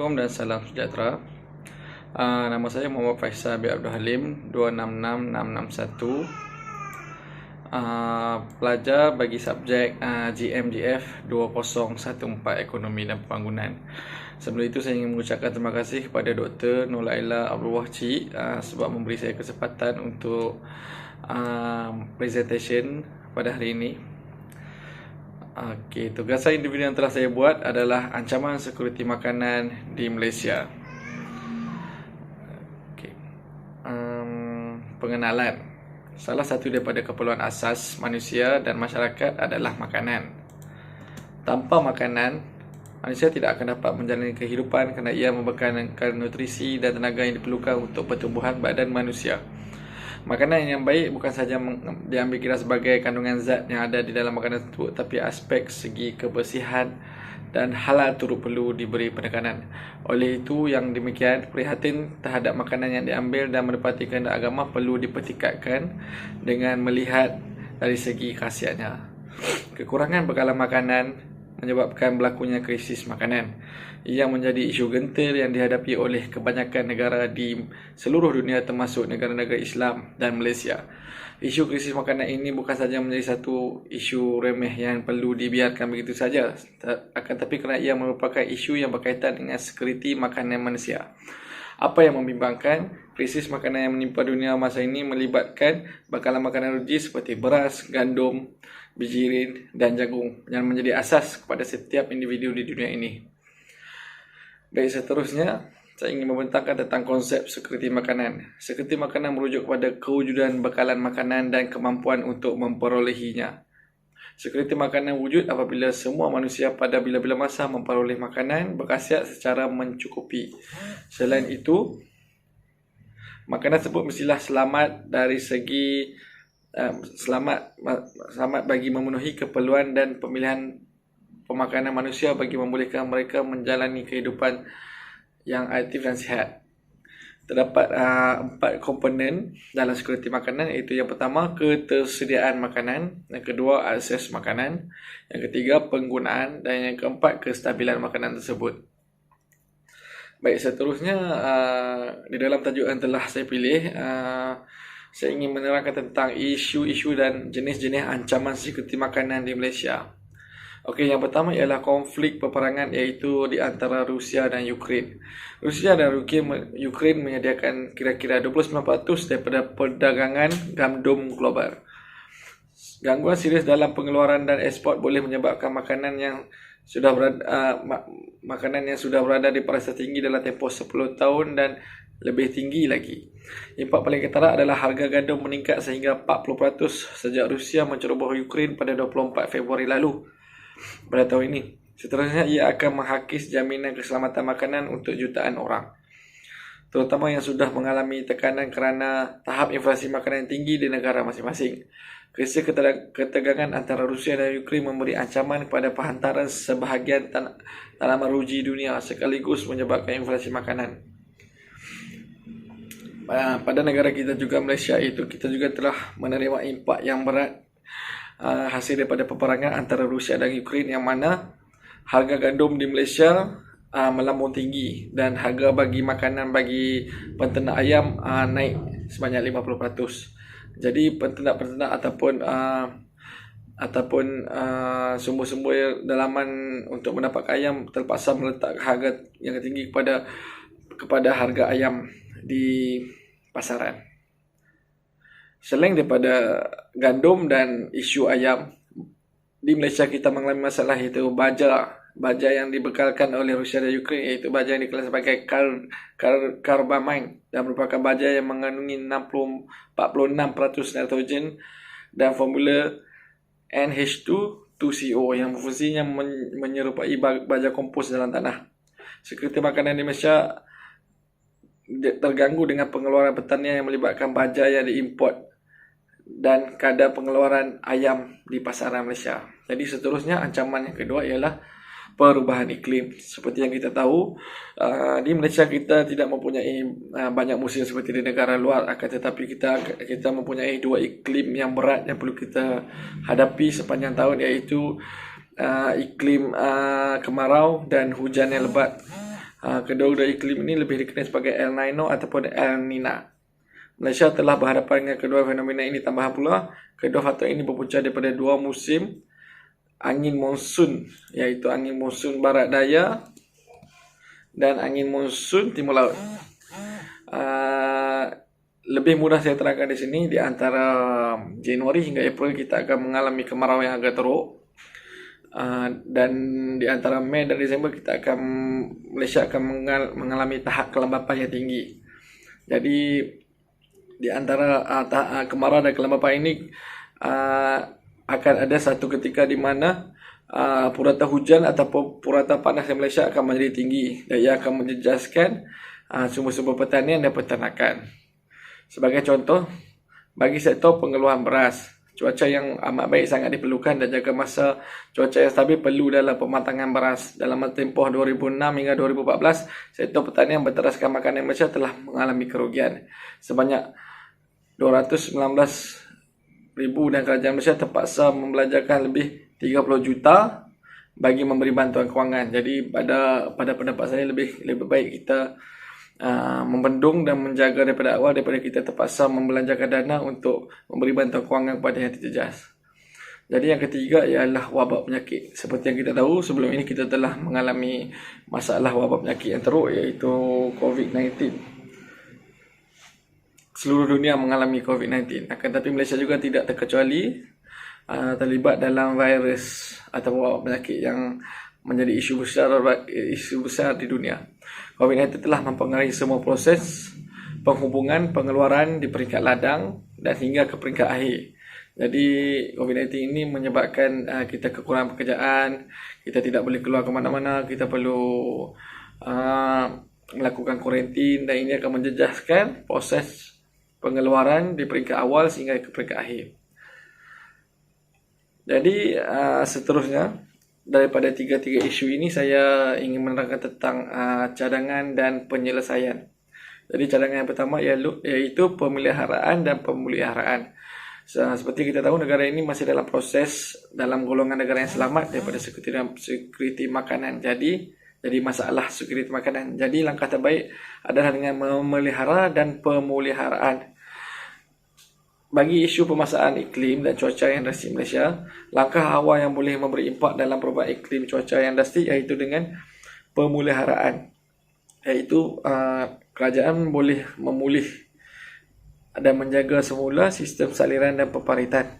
Assalamualaikum dan salam sejahtera. Nama saya Muhammad Faisal bin Abdul Halim, 266661. Pelajar bagi subjek GMGF 2014 Ekonomi dan Pembangunan. Sebelum itu saya ingin mengucapkan terima kasih kepada Dr. Nur Laila Abdul Wahid sebab memberi saya kesempatan untuk presentation pada hari ini. Okey, tugasan individu yang telah saya buat adalah ancaman sekuriti makanan di Malaysia. Okey. Pengenalan. Salah satu daripada keperluan asas manusia dan masyarakat adalah makanan. Tanpa makanan, manusia tidak akan dapat menjalani kehidupan kerana ia membekalkan nutrisi dan tenaga yang diperlukan untuk pertumbuhan badan manusia. Makanan yang baik bukan sahaja diambil kira sebagai kandungan zat yang ada di dalam makanan tersebut, tapi aspek segi kebersihan dan halal turut perlu diberi penekanan. Oleh itu, yang demikian, prihatin terhadap makanan yang diambil dan menepati kehendak agama perlu dipertingkatkan dengan melihat dari segi khasiatnya. Kekurangan bekalan makanan menyebabkan berlakunya krisis makanan. Ia menjadi isu gentar yang dihadapi oleh kebanyakan negara di seluruh dunia termasuk negara-negara Islam dan Malaysia. Isu krisis makanan ini bukan sahaja menjadi satu isu remeh yang perlu dibiarkan begitu saja, akan tetapi kerana ia merupakan isu yang berkaitan dengan sekuriti makanan manusia. Apa yang membimbangkan, krisis makanan yang menimpa dunia masa ini melibatkan bekalan makanan ruji seperti beras, gandum, bijirin dan jagung yang menjadi asas kepada setiap individu di dunia ini. Baik, seterusnya saya ingin membentangkan tentang konsep sekuriti makanan. Sekuriti makanan merujuk kepada kewujudan bekalan makanan dan kemampuan untuk memperolehinya. Sekuriti makanan wujud apabila semua manusia pada bila-bila masa memperoleh makanan berkhasiat secara mencukupi. Selain itu, makanan tersebut mestilah selamat dari segi selamat bagi memenuhi keperluan dan pemilihan pemakanan manusia bagi membolehkan mereka menjalani kehidupan yang aktif dan sihat. Terdapat 4 komponen dalam sekuriti makanan, iaitu yang pertama ketersediaan makanan, yang kedua akses makanan, yang ketiga penggunaan dan yang keempat kestabilan makanan tersebut. Baik, seterusnya di dalam tajuk yang telah saya pilih, saya ingin menerangkan tentang isu-isu dan jenis-jenis ancaman sekuriti makanan di Malaysia. Okey, yang pertama ialah konflik peperangan iaitu di antara Rusia dan Ukraine. Rusia dan Ukraine menyediakan kira-kira 29% daripada perdagangan gandum global. Gangguan serius dalam pengeluaran dan ekspor boleh menyebabkan makanan yang sudah berada di parasa tinggi dalam tempoh 10 tahun dan lebih tinggi lagi. Impak paling ketara adalah harga gandum meningkat sehingga 40% sejak Rusia menceroboh Ukraine pada 24 Februari lalu pada tahun ini. Seterusnya, ia akan menghakis jaminan keselamatan makanan untuk jutaan orang, terutama yang sudah mengalami tekanan kerana tahap inflasi makanan yang tinggi di negara masing-masing. Krisis ketegangan antara Rusia dan Ukraine memberi ancaman kepada perhantaran sebahagian tanaman ruji dunia sekaligus menyebabkan inflasi makanan. Pada negara kita juga, Malaysia, itu kita juga telah menerima impak yang berat hasil daripada peperangan antara Rusia dan Ukraine, yang mana harga gandum di Malaysia melambung tinggi dan harga bagi makanan bagi penternak ayam naik sebanyak 50%. Jadi penternak-penternak ataupun sumber-sumber dalaman untuk mendapatkan ayam terpaksa meletak harga yang tinggi kepada harga ayam di pasaran. Selain daripada gandum dan isu ayam, di Malaysia kita mengalami masalah iaitu baja yang dibekalkan oleh Rusia dan Ukraine, iaitu baja yang dikenal sebagai carbamide dan merupakan baja yang mengandungi 46% nitrogen dan formula NH2CO yang fungsinya menyerupai baja kompos dalam tanah. Sekuriti makanan di Malaysia terganggu dengan pengeluaran pertanian yang melibatkan baja yang diimport dan kadar pengeluaran ayam di pasaran Malaysia. Jadi seterusnya, ancaman yang kedua ialah perubahan iklim. Seperti yang kita tahu, di Malaysia kita tidak mempunyai banyak musim seperti di negara luar, akan tetapi kita mempunyai 2 iklim yang berat yang perlu kita hadapi sepanjang tahun, iaitu iklim kemarau dan hujan yang lebat. Kedua-dua iklim ini lebih dikenal sebagai El Nino ataupun El Nina. Malaysia telah berhadapan dengan kedua fenomena ini. Tambahan pula, kedua faktor ini berpunca daripada dua musim angin monsun, iaitu angin monsun barat daya dan angin monsun timur laut. Lebih mudah saya terangkan di sini, di antara Januari hingga April kita akan mengalami kemarau yang agak teruk. Dan di antara Mei dan Disember Malaysia akan mengalami tahap kelembapan yang tinggi. Jadi di antara kemarau dan kelembapan ini akan ada satu ketika di mana purata hujan ataupun purata panas di Malaysia akan menjadi tinggi dan ia akan menjejaskan sumber-sumber pertanian dan peternakan. Sebagai contoh, bagi sektor pengeluaran beras, cuaca yang amat baik sangat diperlukan dan jaga masa cuaca yang stabil perlu dalam pematangan beras. Dalam masa tempoh 2006 hingga 2014, sektor pertanian berteraskan makanan Malaysia telah mengalami kerugian sebanyak 219,000 dan kerajaan Malaysia terpaksa membelanjakan lebih 30 juta bagi memberi bantuan kewangan. Jadi pada pendapat saya lebih baik kita membendung dan menjaga daripada awal daripada kita terpaksa membelanjakan dana untuk memberi bantuan kewangan kepada yang terjejas. Jadi yang ketiga ialah wabak penyakit. Seperti yang kita tahu, sebelum ini kita telah mengalami masalah wabak penyakit yang teruk, iaitu COVID-19. Seluruh dunia mengalami COVID-19. Akan tetapi Malaysia juga tidak terkecuali terlibat dalam virus atau wabak penyakit yang menjadi isu besar di dunia. COVID-19 telah mempengaruhi semua proses penghubungan, pengeluaran di peringkat ladang dan hingga ke peringkat akhir. Jadi COVID-19 ini menyebabkan kita kekurangan pekerjaan, kita tidak boleh keluar ke mana-mana, kita perlu melakukan kuarantin dan ini akan menjejaskan proses pengeluaran di peringkat awal sehingga ke peringkat akhir. Jadi seterusnya, daripada tiga-tiga isu ini saya ingin menerangkan tentang cadangan dan penyelesaian. Jadi cadangan yang pertama iaitu pemeliharaan dan pemeliharaan. Seperti kita tahu, negara ini masih dalam proses dalam golongan negara yang selamat daripada security makanan. Jadi masalah security makanan. Jadi langkah terbaik adalah dengan memelihara dan pemeliharaan. Bagi isu permasalahan iklim dan cuaca yang drastik Malaysia, langkah awal yang boleh memberi impak dalam perubahan iklim cuaca yang drastik iaitu dengan pemeliharaan. Iaitu kerajaan boleh memulih dan menjaga semula sistem saliran dan peparitan.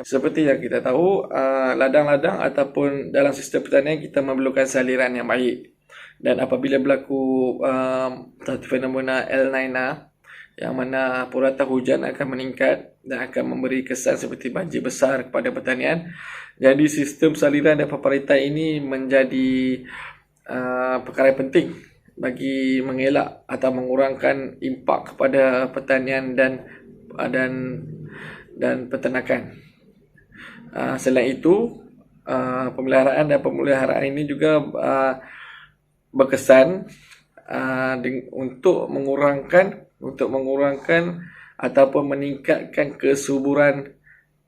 Seperti yang kita tahu, ladang-ladang ataupun dalam sistem pertanian kita memerlukan saliran yang baik. Dan apabila berlaku satu fenomena El Nino, yang mana purata hujan akan meningkat dan akan memberi kesan seperti banjir besar kepada pertanian. Jadi sistem saliran dan peparitan ini menjadi perkara yang penting bagi mengelak atau mengurangkan impak kepada pertanian dan peternakan. Selain itu, pemeliharaan dan pemeliharaan ini juga berkesan untuk mengurangkan ataupun meningkatkan kesuburan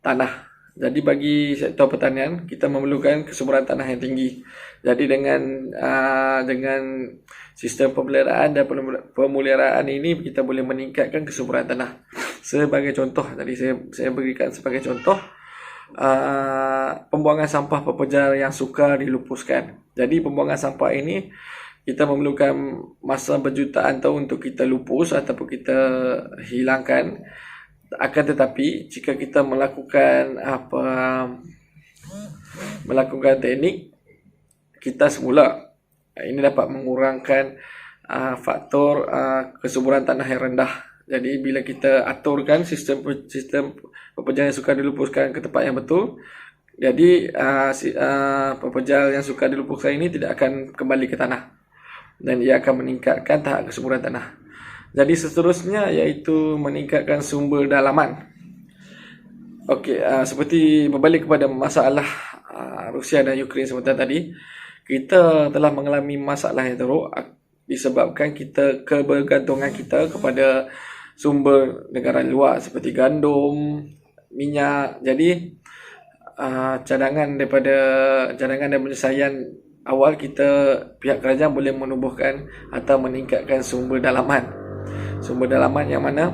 tanah. Jadi bagi sektor pertanian, kita memerlukan kesuburan tanah yang tinggi. Jadi dengan sistem pemeliharaan dan pemeliharaan ini kita boleh meningkatkan kesuburan tanah. Sebagai contoh, tadi saya berikan sebagai contoh pembuangan sampah pepejar yang sukar dilupuskan. Jadi pembuangan sampah ini kita memerlukan masa berjutaan tahun untuk kita lupus ataupun kita hilangkan. Akan tetapi jika kita melakukan teknik kita semula, ini dapat mengurangkan faktor kesuburan tanah yang rendah. Jadi bila kita aturkan sistem pepejal yang sukar dilupuskan ke tempat yang betul, jadi pepejal yang sukar dilupuskan ini tidak akan kembali ke tanah dan ia akan meningkatkan tahap kesuburan tanah. Jadi seterusnya iaitu meningkatkan sumber dalaman. Okey, seperti berbalik kepada masalah Rusia dan Ukraine sebentar tadi, kita telah mengalami masalah yang teruk disebabkan kebergantungan kita kepada sumber negara luar seperti gandum, minyak. Jadi cadangan dan penyelesaian awal pihak kerajaan boleh menubuhkan atau meningkatkan sumber dalaman. Sumber dalaman yang mana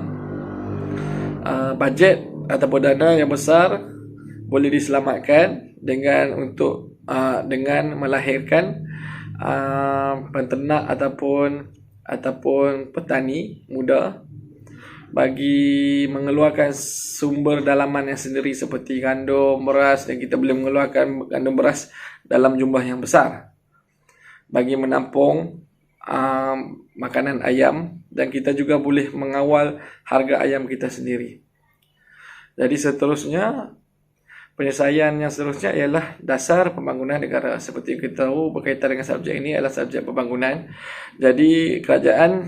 bajet ataupun dana yang besar boleh diselamatkan dengan melahirkan penternak ataupun petani muda bagi mengeluarkan sumber dalaman yang sendiri seperti gandum, beras, dan kita boleh mengeluarkan gandum beras dalam jumlah yang besar bagi menampung makanan ayam, dan kita juga boleh mengawal harga ayam kita sendiri. Jadi seterusnya, penyelesaian yang seterusnya ialah dasar pembangunan negara. Seperti kita tahu, berkaitan dengan subjek ini adalah subjek pembangunan. Jadi kerajaan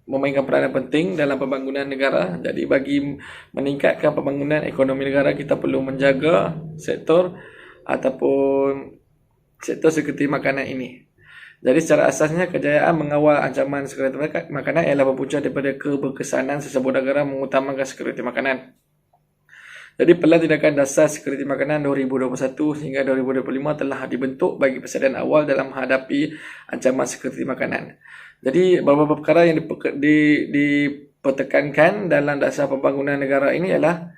memainkan peranan penting dalam pembangunan negara. Jadi bagi meningkatkan pembangunan ekonomi negara, kita perlu menjaga sektor seperti makanan ini. Jadi secara asasnya kejayaan mengawal ancaman sekuriti makanan ialah berpunca daripada keberkesanan sesebuah negara mengutamakan sekuriti makanan. Jadi Pelan Tindakan Dasar Sekuriti Makanan 2021 hingga 2025 telah dibentuk bagi persediaan awal dalam menghadapi ancaman sekuriti makanan. Jadi beberapa perkara yang dipertekankan dalam dasar pembangunan negara ini ialah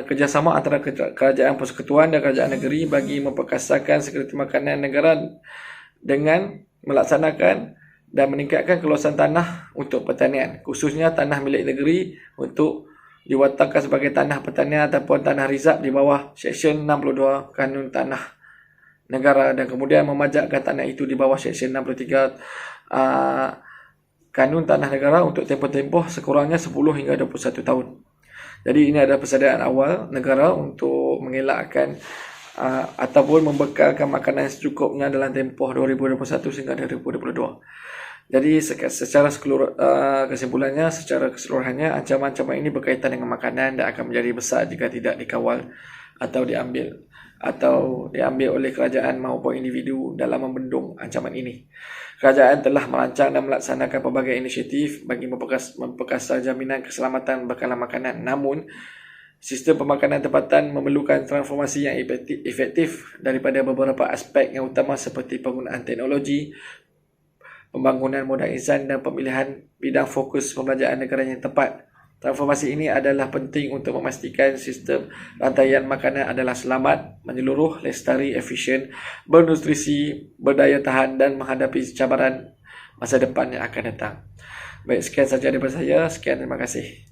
kerjasama antara kerajaan persekutuan dan kerajaan negeri bagi memperkasakan sekuriti makanan negara dengan melaksanakan dan meningkatkan keluasan tanah untuk pertanian, khususnya tanah milik negeri untuk diwatakkan sebagai tanah pertanian ataupun tanah rizab di bawah Seksyen 62 Kanun Tanah Negara, dan kemudian memajakkan tanah itu di bawah Seksyen 63 Kanun Tanah Negara untuk tempoh-tempoh sekurangnya 10 hingga 21 tahun. Jadi ini adalah persediaan awal negara untuk mengelakkan ataupun membekalkan makanan secukupnya dalam tempoh 2021 hingga 2022. Jadi secara kesimpulannya, secara keseluruhannya, ancaman-ancaman ini berkaitan dengan makanan dan akan menjadi besar jika tidak dikawal atau diambil oleh kerajaan maupun individu dalam membendung ancaman ini. Kerajaan telah merancang dan melaksanakan pelbagai inisiatif bagi memperkasa jaminan keselamatan bekalan makanan. Namun, sistem pemakanan tempatan memerlukan transformasi yang efektif daripada beberapa aspek yang utama seperti penggunaan teknologi, pembangunan modal insan dan pemilihan bidang fokus pembelajaran negara yang tepat. Transformasi ini adalah penting untuk memastikan sistem rantaian makanan adalah selamat, menyeluruh, lestari, efisien, bernutrisi, berdaya tahan dan menghadapi cabaran masa depan yang akan datang. Baik, sekian saja daripada saya. Sekian, terima kasih.